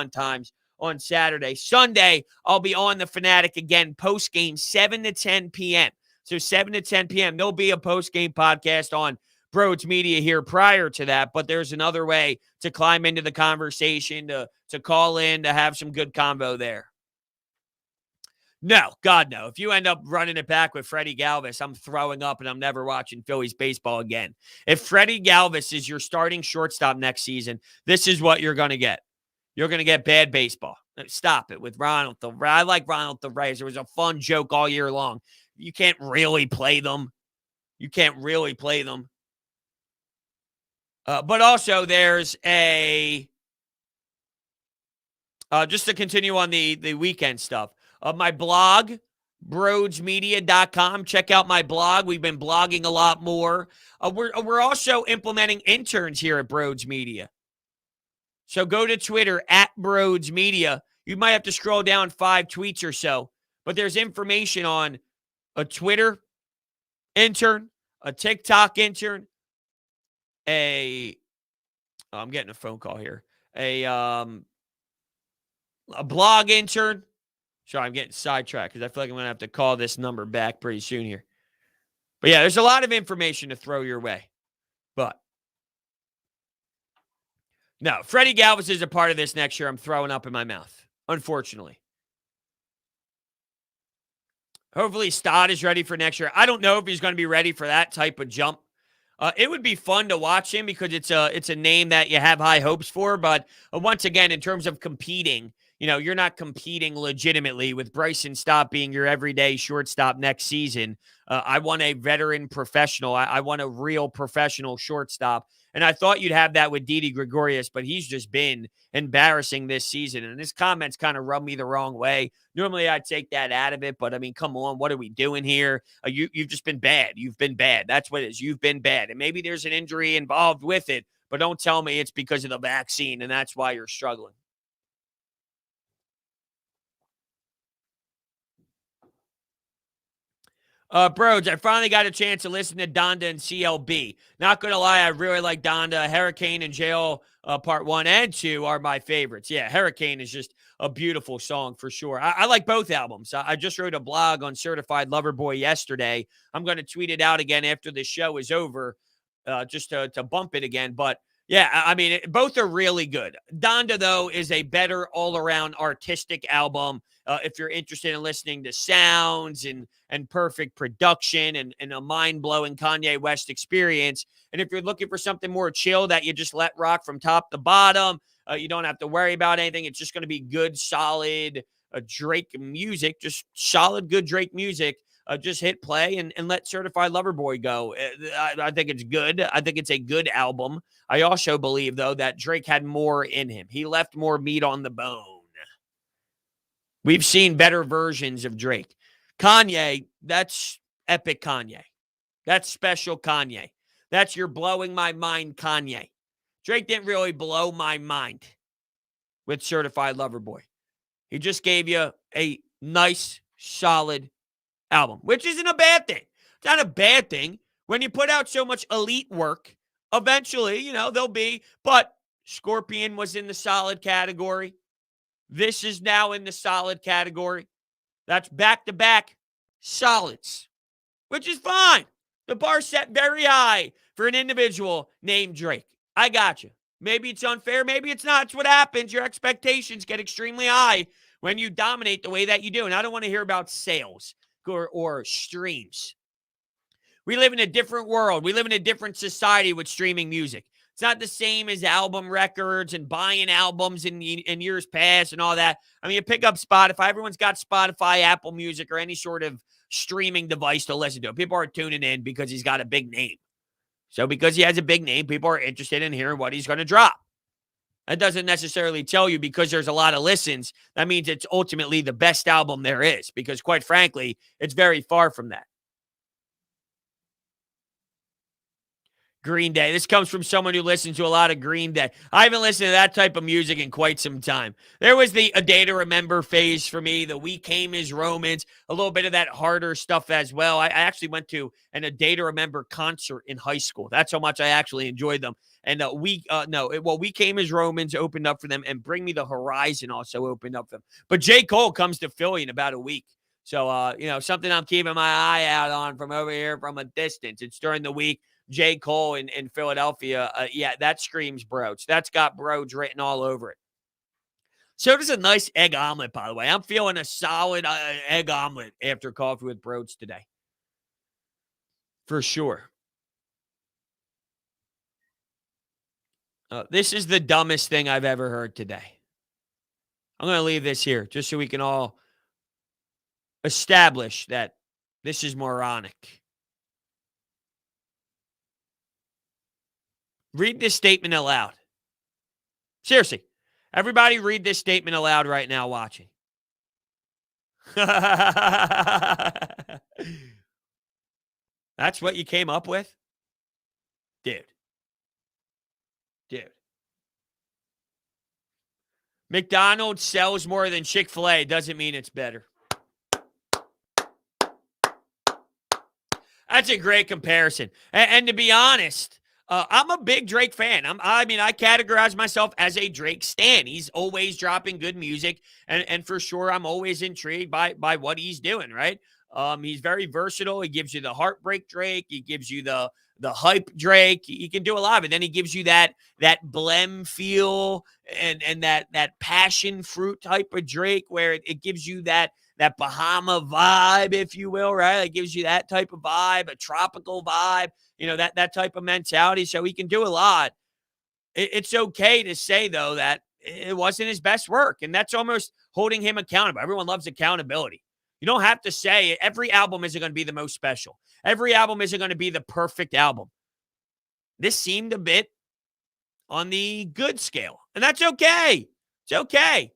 times on Saturday. Sunday, I'll be on the Fanatic again, post-game, 7 to 10 p.m. So 7 to 10 p.m. There'll be a post-game podcast on Broads Media here prior to that, but there's another way to climb into the conversation, to call in, to have some good convo there. No, God, no. If you end up running it back with Freddie Galvis, I'm throwing up and I'm never watching Phillies baseball again. If Freddie Galvis is your starting shortstop next season, this is what you're going to get. You're going to get bad baseball. Stop it with Ronald the Ray. I like Ronald the Rays. It was a fun joke all year long. You can't really play them. You can't really play them. But also there's a just to continue on the weekend stuff. My blog, broadsmedia.com. Check out my blog. We've been blogging a lot more. We're also implementing interns here at Broads Media. So go to Twitter at Broads Media. You might have to scroll down 5 tweets or so, but there's information on a Twitter intern, a TikTok intern, I'm getting a phone call here, a blog intern. Sorry, I'm getting sidetracked because I feel like I'm going to have to call this number back pretty soon here. But yeah, there's a lot of information to throw your way. But no, Freddie Galvis is a part of this next year. I'm throwing up in my mouth, unfortunately. Hopefully Stott is ready for next year. I don't know if he's going to be ready for that type of jump. It would be fun to watch him because it's a name that you have high hopes for. But once again, in terms of competing, you're not competing legitimately with Bryson Stott being your everyday shortstop next season. I want a veteran professional. I want a real professional shortstop. And I thought you'd have that with Didi Gregorius, but he's just been embarrassing this season. And his comments kind of rub me the wrong way. Normally, I'd take that out of it, but I mean, come on, what are we doing here? You've just been bad. You've been bad. That's what it is. You've been bad. And maybe there's an injury involved with it, but don't tell me it's because of the vaccine and that's why you're struggling. Broads, I finally got a chance to listen to Donda and CLB. Not going to lie, I really like Donda. Hurricane and Jail Part 1 and 2 are my favorites. Yeah, Hurricane is just a beautiful song for sure. I like both albums. I just wrote a blog on Certified Lover Boy yesterday. I'm going to tweet it out again after the show is over just to bump it again. But yeah, I mean, both are really good. Donda, though, is a better all-around artistic album. If you're interested in listening to sounds and perfect production and a mind-blowing Kanye West experience. And if you're looking for something more chill that you just let rock from top to bottom, you don't have to worry about anything. It's just going to be good, solid Drake music, just solid, good Drake music. Just hit play and let Certified Lover Boy go. I think it's good. I think it's a good album. I also believe, though, that Drake had more in him. He left more meat on the bone. We've seen better versions of Drake. Kanye, that's epic Kanye. That's special Kanye. That's your blowing my mind Kanye. Drake didn't really blow my mind with Certified Lover Boy. He just gave you a nice, solid album, which isn't a bad thing. It's not a bad thing. When you put out so much elite work, eventually, there'll be, but Scorpion was in the solid category. This is now in the solid category. That's back-to-back solids, which is fine. The bar set very high for an individual named Drake. I got you. Maybe it's unfair. Maybe it's not. It's what happens. Your expectations get extremely high when you dominate the way that you do. And I don't want to hear about sales or streams. We live in a different world. We live in a different society with streaming music. It's not the same as album records and buying albums in years past and all that. I mean, you pick up Spotify. Everyone's got Spotify, Apple Music, or any sort of streaming device to listen to. People are tuning in because he's got a big name. So because he has a big name, people are interested in hearing what he's going to drop. That doesn't necessarily tell you because there's a lot of listens. That means it's ultimately the best album there is because, quite frankly, it's very far from that. Green Day. This comes from someone who listens to a lot of Green Day. I haven't listened to that type of music in quite some time. There was the A Day to Remember phase for me, the We Came as Romans, a little bit of that harder stuff as well. I actually went to an A Day to Remember concert in high school. That's how much I actually enjoyed them. And We Came as Romans opened up for them, and Bring Me the Horizon also opened up for them. But J. Cole comes to Philly in about a week. So, something I'm keeping my eye out on from over here from a distance. It's during the week. J. Cole in Philadelphia, that screams Broads. That's got Broads written all over it. So does a nice egg omelet, by the way. I'm feeling a solid egg omelet after coffee with Broads today. For sure. This is the dumbest thing I've ever heard today. I'm going to leave this here just so we can all establish that this is moronic. Read this statement aloud. Seriously. Everybody read this statement aloud right now watching. That's what you came up with? Dude. McDonald's sells more than Chick-fil-A doesn't mean it's better. That's a great comparison. And to be honest, I'm a big Drake fan. I categorize myself as a Drake stan. He's always dropping good music, and for sure, I'm always intrigued by what he's doing, right? He's very versatile. He gives you the heartbreak Drake. He gives you the hype Drake. He can do a lot of it. Then he gives you that blem feel and that passion fruit type of Drake where it gives you that Bahama vibe, if you will, right? It gives you that type of vibe, a tropical vibe, that type of mentality. So he can do a lot. It's okay to say, though, that it wasn't his best work, and that's almost holding him accountable. Everyone loves accountability. You don't have to say every album isn't going to be the most special. Every album isn't going to be the perfect album. This seemed a bit on the good scale, and that's okay. It's okay.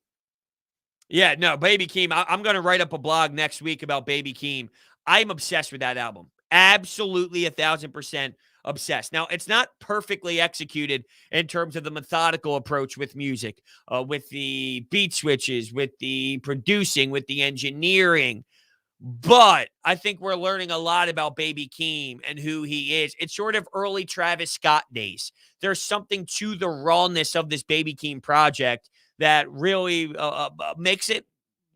Yeah, no, Baby Keem. I'm going to write up a blog next week about Baby Keem. I'm obsessed with that album. Absolutely 1,000% obsessed. Now, it's not perfectly executed in terms of the methodical approach with music, with the beat switches, with the producing, with the engineering. But I think we're learning a lot about Baby Keem and who he is. It's sort of early Travis Scott days. There's something to the rawness of this Baby Keem project that really makes it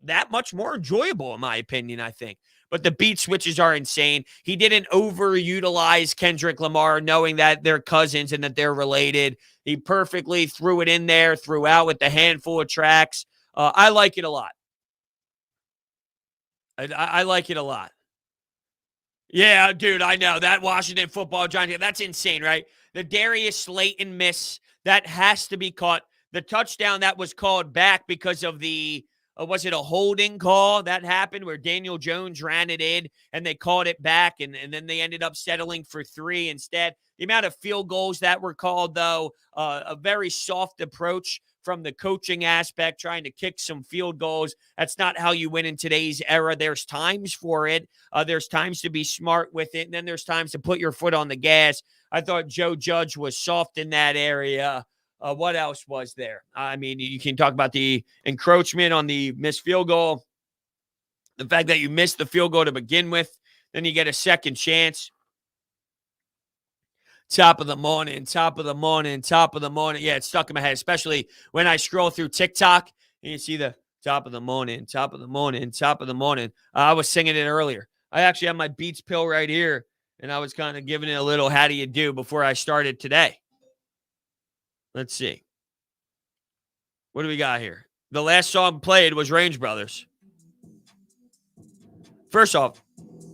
that much more enjoyable, in my opinion, I think. But the beat switches are insane. He didn't overutilize Kendrick Lamar, knowing that they're cousins and that they're related. He perfectly threw it in there throughout with the handful of tracks. I like it a lot. I like it a lot. Yeah, dude, I know. That Washington football giant, that's insane, right? The Darius Slayton miss, that has to be caught. The touchdown that was called back because of the, was it a holding call that happened where Daniel Jones ran it in and they called it back and then they ended up settling for 3 instead. The amount of field goals that were called, though, a very soft approach from the coaching aspect, trying to kick some field goals. That's not how you win in today's era. There's times for it. There's times to be smart with it, and then there's times to put your foot on the gas. I thought Joe Judge was soft in that area. What else was there? I mean, you can talk about the encroachment on the missed field goal, the fact that you missed the field goal to begin with, then you get a second chance. Top of the morning. Yeah, it's stuck in my head, especially when I scroll through TikTok and you see the top of the morning. I was singing it earlier. I actually have my Beats pill right here, and I was kind of giving it a little how do you do before I started today. Let's see. What do we got here? The last song played was Range Brothers. First off,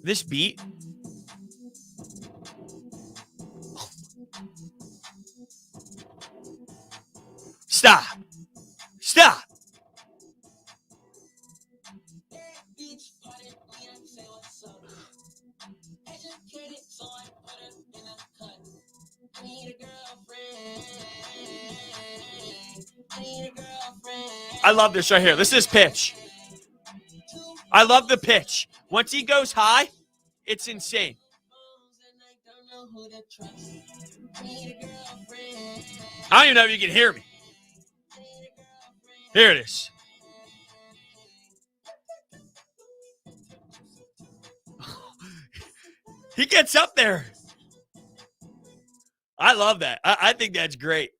this beat. Stop. I love this right here. This is pitch. I love the pitch. Once he goes high, it's insane. I don't even know if you can hear me. Here it is. He gets up there. I love that. I think that's great.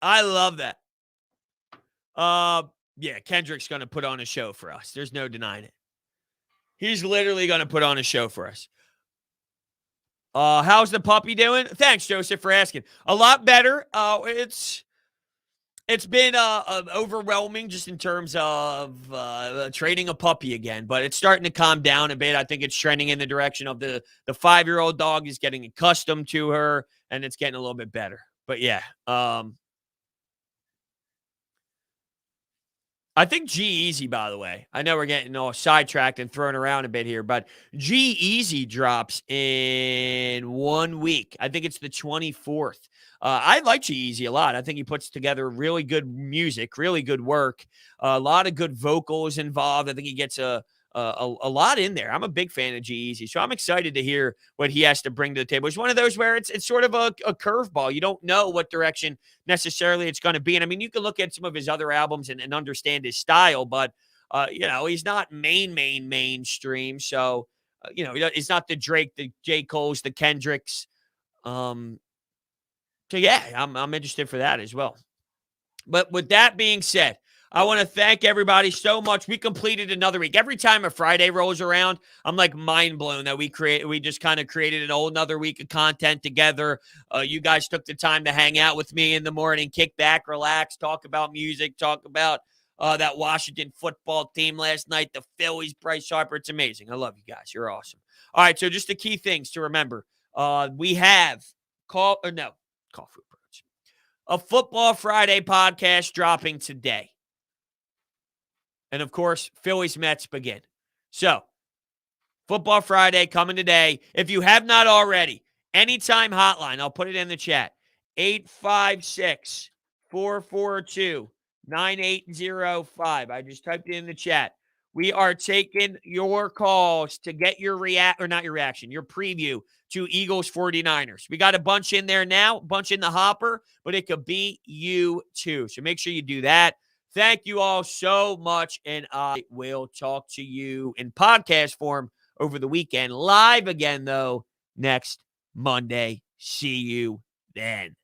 I love that. Yeah, Kendrick's going to put on a show for us. There's no denying it. He's literally going to put on a show for us. How's the puppy doing? Thanks, Joseph, for asking. A lot better. It's been overwhelming just in terms of training a puppy again, but it's starting to calm down a bit. I think it's trending in the direction of the 5-year-old dog is getting accustomed to her, and it's getting a little bit better. But yeah, I think G-Eazy, by the way, I know we're getting all sidetracked and thrown around a bit here, but G-Eazy drops in 1 week. I think it's the 24th. I like G-Eazy a lot. I think he puts together really good music, really good work, a lot of good vocals involved. I think he gets a lot in there. I'm a big fan of G-Eazy, so I'm excited to hear what he has to bring to the table. It's one of those where it's sort of a curveball. You don't know what direction necessarily it's going to be. And I mean, you can look at some of his other albums and understand his style, but he's not mainstream. So he's not the Drake, the J. Cole's, the Kendricks. So yeah, I'm interested for that as well. But with that being said, I want to thank everybody so much. We completed another week. Every time a Friday rolls around, I'm like mind blown that we just kind of created an whole another week of content together. You guys took the time to hang out with me in the morning, kick back, relax, talk about music, talk about that Washington football team last night, the Phillies, Bryce Harper. It's amazing. I love you guys. You're awesome. All right, so just the key things to remember. We have Coffee Approach, a Football Friday podcast dropping today. And, of course, Phillies Mets begin. So, Football Friday coming today. If you have not already, anytime hotline, I'll put it in the chat, 856-442-9805. I just typed it in the chat. We are taking your calls to get your your preview to Eagles 49ers. We got a bunch in there now, a bunch in the hopper, but it could be you too. So make sure you do that. Thank you all so much, and I will talk to you in podcast form over the weekend. Live again, though, next Monday. See you then.